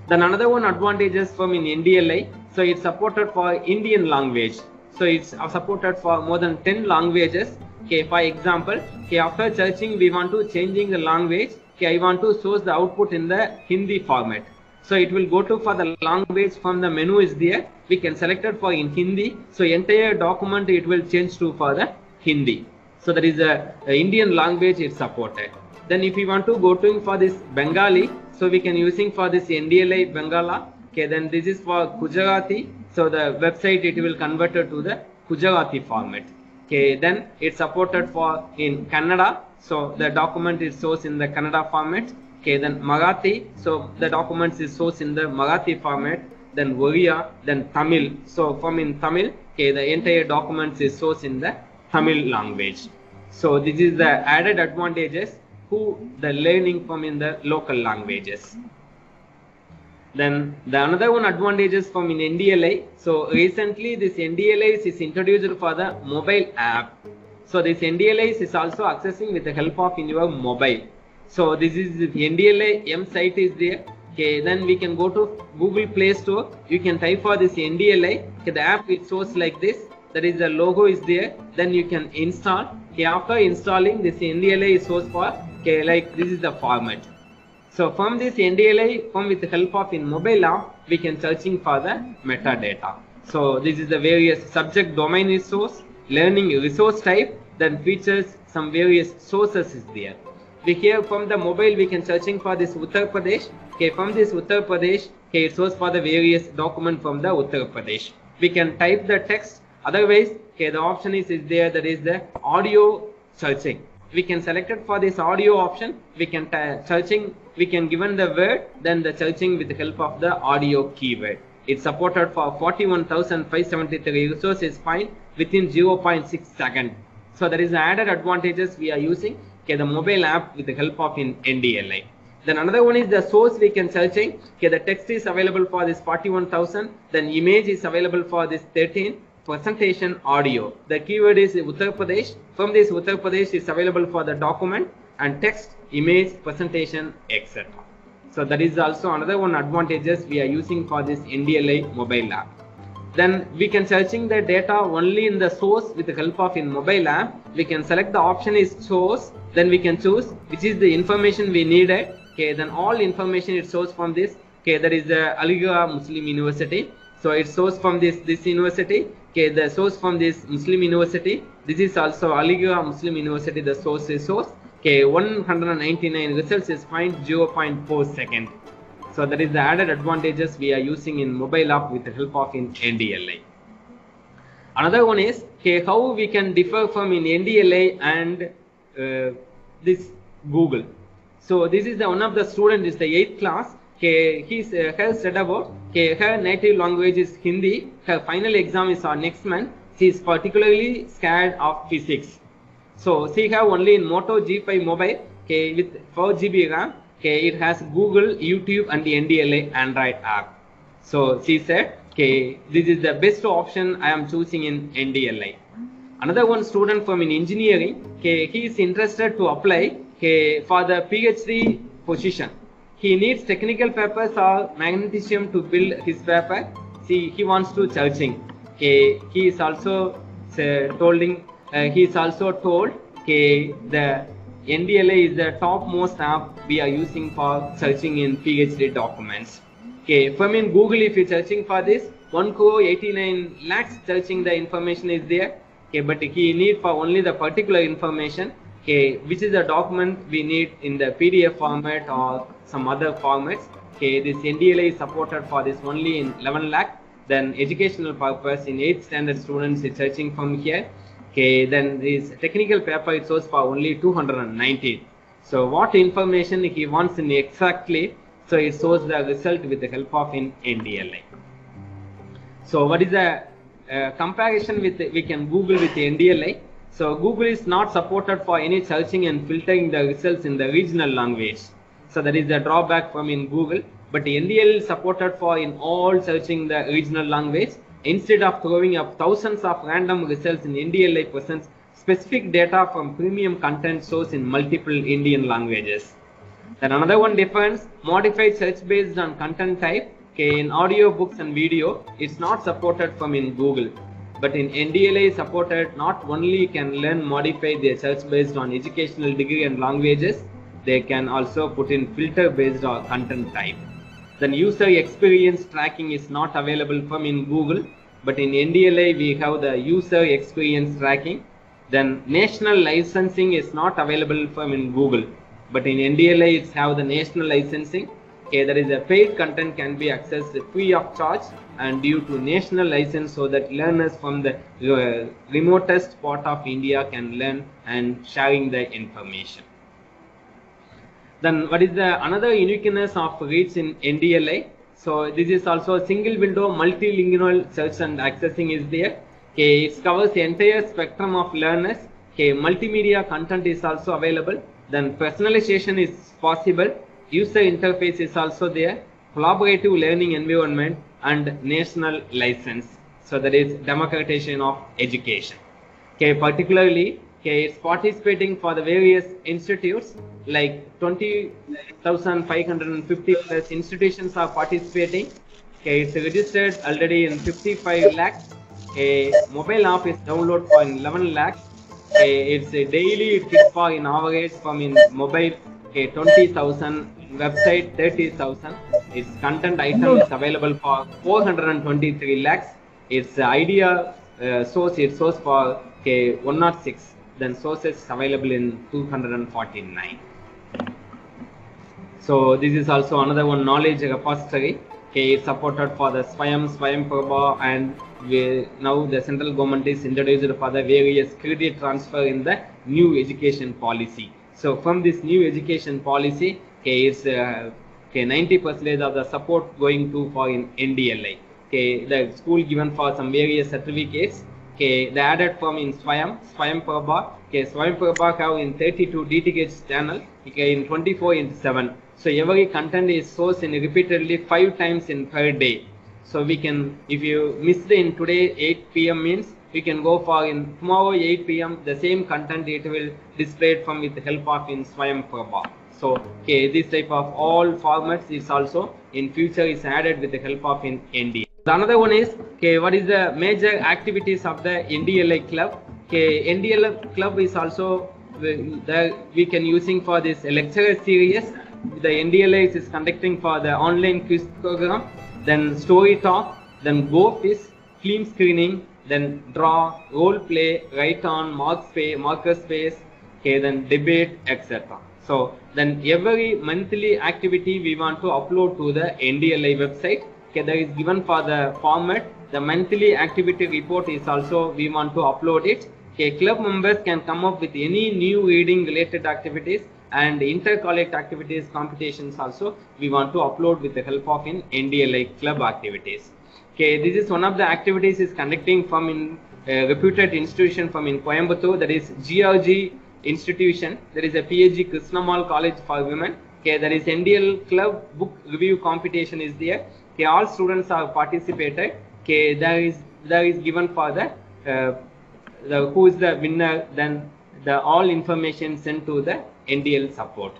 Then another one advantages from in NDLI. So it's supported for Indian language. So it's supported for more than 10 languages. Okay, for example, okay, after searching we want to changing the language. Okay, I want to source the output in the Hindi format. So it will go to for the language from the menu is there. We can select it for in Hindi. So entire document it will change to for the Hindi. So that is a Indian language it's supported. Then if we want to go to for this Bengali, so we can using for this NDLI Bangala. Okay, then this is for Gujarati. So the website it will convert it to the Gujarati format. Okay, then it's supported for in Kannada. So the document is sourced in the Kannada format. Okay, then Marathi. So the documents is sourced in the Marathi format. Then Oriya, then Tamil. So from in Tamil, okay, the entire documents is sourced in the Tamil language. So this is the added advantages who the learning from in the local languages. Then the another one advantages from in NDLI. So recently this NDLI is introduced for the mobile app. So this NDLI is also accessing with the help of in your mobile. So this is the NDLI M site is there. Okay, then we can go to Google Play Store. You can type for this NDLI. Okay, the app it shows like this. That is the logo is there. Then you can install. Okay, after installing this NDLI is source for. Okay, like this is the format. So from this NDLI, from with the help of in mobile app, we can searching for the metadata. So this is the various subject domain is source, learning resource type, then features some various sources is there. We here from the mobile we can searching for this Uttar Pradesh. Okay, from this Uttar Pradesh, okay, it shows for the various document from the Uttar Pradesh. We can type the text. Otherwise, okay, the option is there, that is the audio searching. we can select it for this audio option. We can searching, we can given the word, then the searching with the help of the audio keyword. It's supported for 41,573 resources find within 0.6 seconds. So there is added advantages we are using the mobile app with the help of in NDLI. Then another one is the source we can searching. The text is available for this 41,000. Then image is available for this 13. Presentation audio. The keyword is Uttar Pradesh. From this Uttar Pradesh is available for the document and text, image, presentation, etc. So that is also another one advantages we are using for this NDLI mobile app. Then we can searching the data only in the source with the help of in mobile app. We can select the option is source. Then we can choose which is the information we needed. Then all information it shows from this. There is the Aligarh Muslim University. So it shows from this university. The source from this Muslim University. This is also Aligarh Muslim University. The source is source. 199 results is find 0.4 second. So that is the added advantages we are using in mobile app with the help of in NDLI. Another one is how we can differ from in NDLI and this Google. So this is the one of the student is the 8th class. He has said about her native language is Hindi. Her final exam is on next month. She is particularly scared of physics. So she have only in Moto G5 mobile with 4 GB RAM. It has Google, YouTube and the NDLI Android app. So she said this is the best option I am choosing in NDLI. Another one student from in engineering, he is interested to apply for the PhD position. He needs technical papers or magnesium to build his paper. See, he wants to searching. He is also told the NDLI is the topmost app we are using for searching in PhD documents. From in Google, if you're searching for this, 1.89 lakhs searching the information is there. But he need for only the particular information. Which is the document we need in the PDF format or some other formats. This NDLI is supported for this only in 11 lakh. Then educational purpose in 8th standard students is searching from here. Then this technical paper it shows for only 219. So what information he wants in exactly, so it shows the result with the help of in NDLI. So what is the comparison with we can Google with the NDLI? So Google is not supported for any searching and filtering the results in the regional language. So that is the drawback from in Google. But the NDLI is supported for in all searching the regional language. Instead of throwing up thousands of random results in NDLI presents specific data from premium content source in multiple Indian languages. Then another one difference, modified search based on content type. In audio, books and video, it's not supported from in Google. But in NDLI supported, not only can learn modify their search based on educational degree and languages, they can also put in filter based on content type. Then user experience tracking is not available from in Google, but in NDLI we have the user experience tracking. Then national licensing is not available from in Google, but in NDLI it's have the national licensing. There is a paid content can be accessed free of charge and due to national license, so that learners from the remotest part of India can learn and sharing the information. Then what is the another uniqueness of reach in NDLI? So this is also a single window multilingual search and accessing is there. It covers the entire spectrum of learners. Multimedia content is also available. Then personalization is possible. User interface is also there. Collaborative learning environment and national license. So that is democratization of education. Particularly it's participating for the various institutes, like 20,550 plus institutions are participating. It's registered already in 55 lakhs. Mobile app is downloaded for 11 lakhs. It's daily it gets for in average from in mobile 20,000, website 30,000. Its content item is available for 423 lakhs. Its idea source it source for 106. Then sources available in 249. So this is also another one knowledge repository. It's supported for the Swayamprabha, and now the central government is introduced for the various credit transfer in the new education policy. So from this new education policy, it's 90% of the support going to for in NDLI. The school given for some various certificates. The added from in Swayamprabha. Swayamprabha have in 32 DTH channel. In 24/7. So every content is sourced in repeatedly 5 times in per day. So we can, if you missed in today 8 p.m. means you can go for in tomorrow 8 p.m. the same content it will display from with the help of in Swayamprabha. So this type of all formats is also in future is added with the help of in NDLI. Another one is what is the major activities of the NDLI club? NDLI club is also we can using for this lecturer series. The NDLI is conducting for the online quiz program, then story talk, then go quiz, film screening, then draw, role play, write on, marker space, then debate, etc. So then every monthly activity we want to upload to the NDLI website. That is given for the format. The monthly activity report is also we want to upload it. Club members can come up with any new reading related activities and inter-college activities, competitions also we want to upload with the help of in NDLI club activities. This is one of the activities is conducting from in reputed institution from in Coimbatore, that is GRG institution. There is a PhD Krishnamal College for Women. There is NDL club book review competition is there. All students have participated. There is given for the who is the winner, then the all information sent to the NDL support.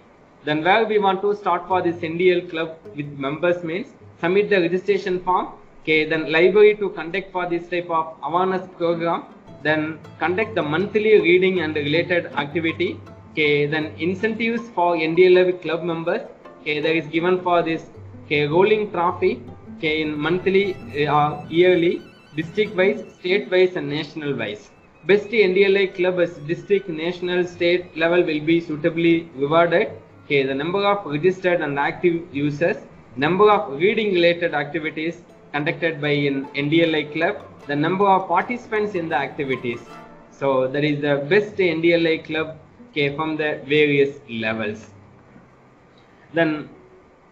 Then where we want to start for this NDL club with members means submit the registration form. Then library to conduct for this type of awareness program. Then conduct the monthly reading and related activity. Then incentives for NDL club members. There is given for this rolling trophy in monthly or yearly, district wise, state wise and national wise. Best NDLI club as district, national, state level will be suitably rewarded. The number of registered and active users, number of reading related activities conducted by an NDLI club, the number of participants in the activities. So that is the best NDLI club from the various levels. Then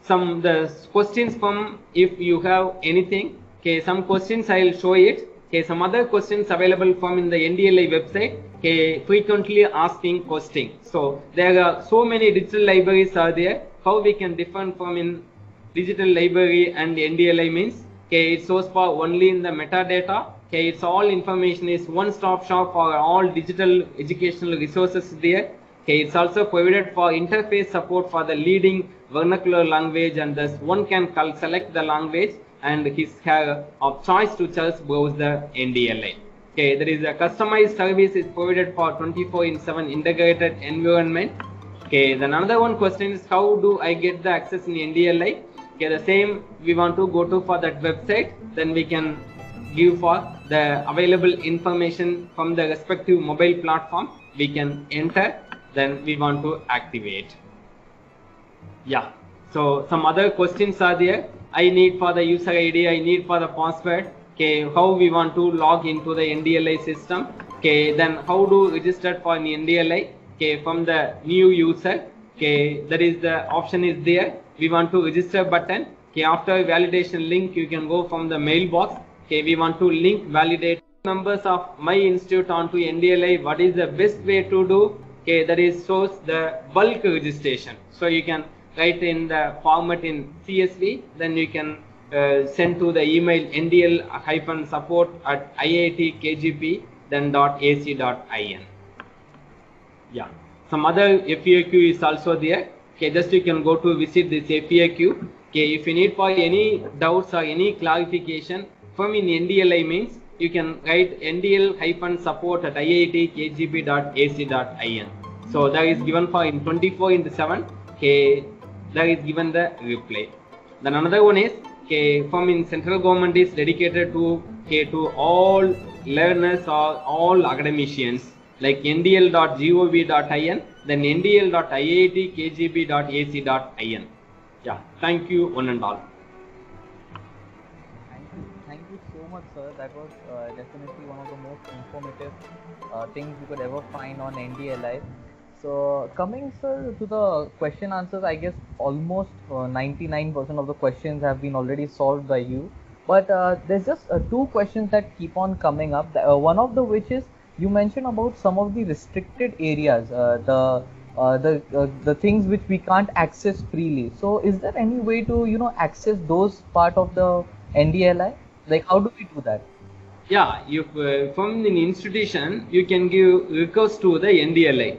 the questions from if you have anything. Some questions I will show it. Some other questions available from in the NDLI website. Frequently asking question. So there are so many digital libraries are there. How we can differ from in digital library and NDLI means it shows for only in the metadata. It's all information is one-stop shop for all digital educational resources there. It's also provided for interface support for the leading vernacular language, and thus one can select the language and his of choice to just browse the NDLI. There is a customized service is provided for 24/7 integrated environment. Then another one question is how do I get the access in NDLI? The same we want to go to for that website, then we can give for the available information from the respective mobile platform. We can enter, then we want to activate. So some other questions are there. I need for the user ID, I need for the password. How we want to log into the NDLI system. Then how to register for an NDLI. From the new user. That is the option is there. We want to register button. After validation link, you can go from the mailbox. We want to link validate members of my institute onto NDLI. What is the best way to do? That is shows the bulk registration. So you can write in the format in CSV, then you can send to the email ndl-support@iitkgp then .ac.in. Some other FAQ is also there. Just you can go to visit this FAQ. If you need for any doubts or any clarification from in NDLI means you can write ndl-support@iitkgp.ac.in. So that is given for in 24/7. That is given the reply. Then another one is from in central government is dedicated to all learners or all academicians like ndl.gov.in, then ndl.iitkgp.ac.in. Thank you one and all. Thank you you so much, sir. That was definitely one of the most informative things you could ever find on NDLI. So, coming, sir, to the question answers, I guess almost 99% of the questions have been already solved by you. But there's just two questions that keep on coming up. One of the which is you mentioned about some of the restricted areas, the things which we can't access freely. So, is there any way to access those part of the NDLI? Like, how do we do that? Yeah, if from an institution, you can give request to the NDLI.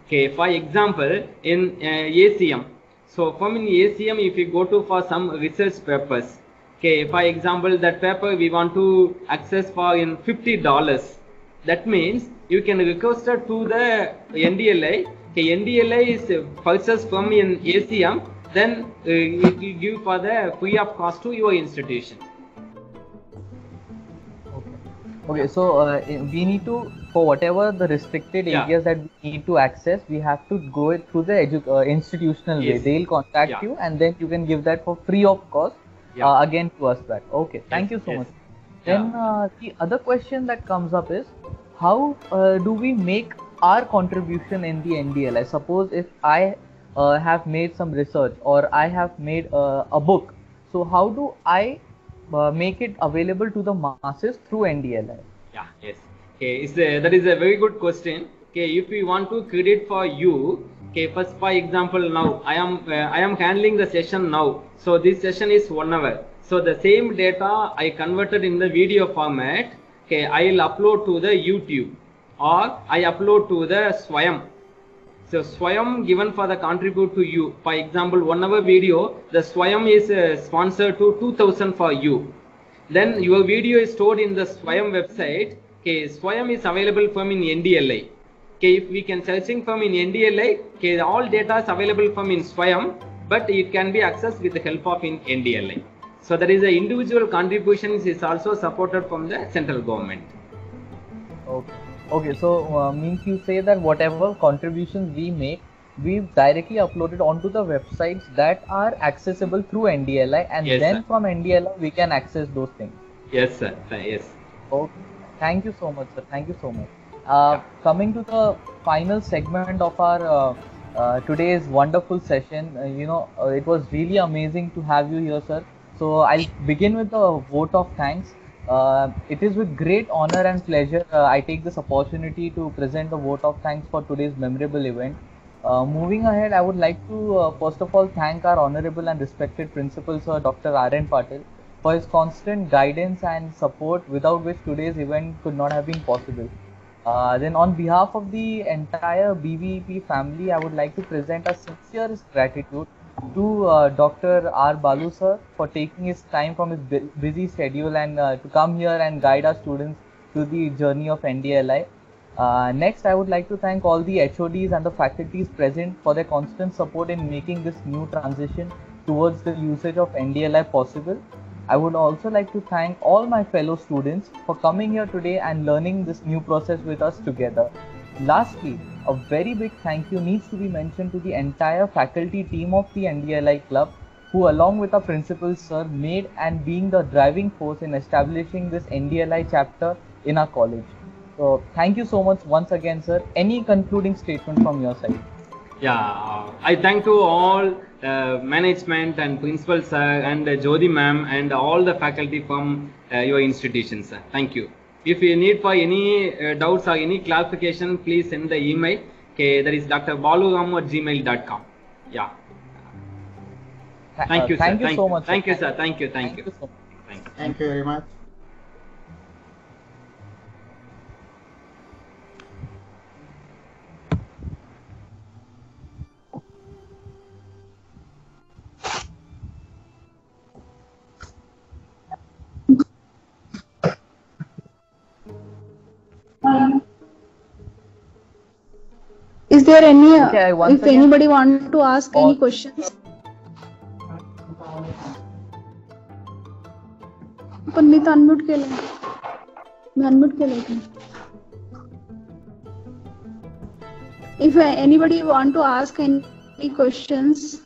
Okay, for example, in ACM. So from in ACM, if you go to for some research purpose, okay, for example, that paper we want to access for in $50. That means you can request it to the NDLI. Okay, NDLI is purchased from in ACM, then you give for the free of cost to your institution. Okay, so we need to, for whatever the restricted areas that we need to access, we have to go it through the institutional way. They'll contact you, and then you can give that for free of cost again to us back. Okay, thank you so much. Then the other question that comes up is, how do we make our contribution in the NDLI? Suppose if I have made some research or I have made a book, so how do I make it available to the masses through NDLI? Yeah, yes. Okay, that is a very good question. Okay, if we want to credit for you, okay, first for example, now I am handling the session now. So this session is 1 hour. So the same data I converted in the video format. Okay, I will upload to the YouTube or I upload to the Swayam. So Swayam given for the contribute to you. For example, 1 hour video, the Swayam is sponsored to 2000 for you. Then your video is stored in the Swayam website. Okay, Swayam is available from in NDLI. Okay, if we can searching from in NDLI, okay, all data is available from in Swayam, but it can be accessed with the help of in NDLI. So there is a individual contributions is also supported from the central government. Okay, so means you say that whatever contributions we make, we've directly uploaded onto the websites that are accessible through NDLI, and then from NDLI we can access those things. Yes, sir. Yes. Okay. Thank you so much, sir. Thank you so much. Coming to the final segment of our today's wonderful session, it was really amazing to have you here, sir. So I'll begin with a vote of thanks. It is with great honor and pleasure I take this opportunity to present a vote of thanks for today's memorable event. Moving ahead, I would like to first of all thank our honorable and respected principal, Sir Dr. R.N. Patil, for his constant guidance and support, without which today's event could not have been possible. Then on behalf of the entire BVEP family, I would like to present our sincerest gratitude to Dr. R. Balu sir for taking his time from his busy schedule and to come here and guide our students through the journey of NDLI. Next, I would like to thank all the HODs and the faculties present for their constant support in making this new transition towards the usage of NDLI possible. I would also like to thank all my fellow students for coming here today and learning this new process with us together. Lastly, a very big thank you needs to be mentioned to the entire faculty team of the NDLI Club, who along with our principal sir made and being the driving force in establishing this NDLI chapter in our college. So thank you so much once again, sir. Any concluding statement from your side? Yeah, I thank to all management and principal sir and Jyoti ma'am and all the faculty from your institution, sir. Thank you. If you need for any doubts or any clarification, please send the email. Okay, that is drbaluramu@gmail.com. Yeah. Thank you, sir. Thank you so much. Thank you, sir. Thank you. Thank you so much. Thank you very much. Is there any, if anybody want to ask any questions? पण मी तर unmute केलं. मी unmute केलं. If anybody want to ask any questions?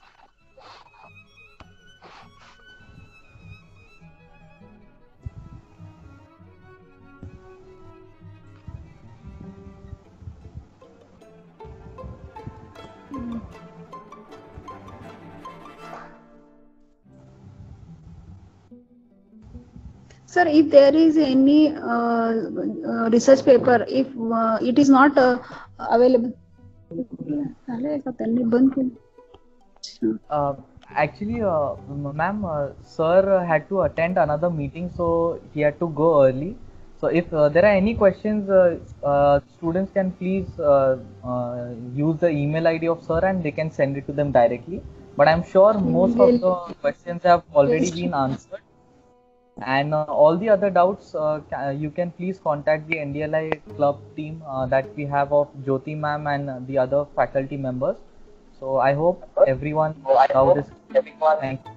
Sir, if there is any research paper, if it is not available. Actually, ma'am, sir had to attend another meeting, so he had to go early. So if there are any questions, students can please use the email ID of sir and they can send it to them directly. But I'm sure most of the questions have already been answered. And all the other doubts, you can please contact the NDLI club team that we have of Jyoti ma'am and the other faculty members. So I hope everyone now this. Thank you.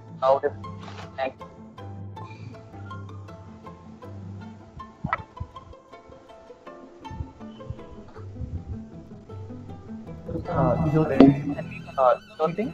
Jyoti, can we something?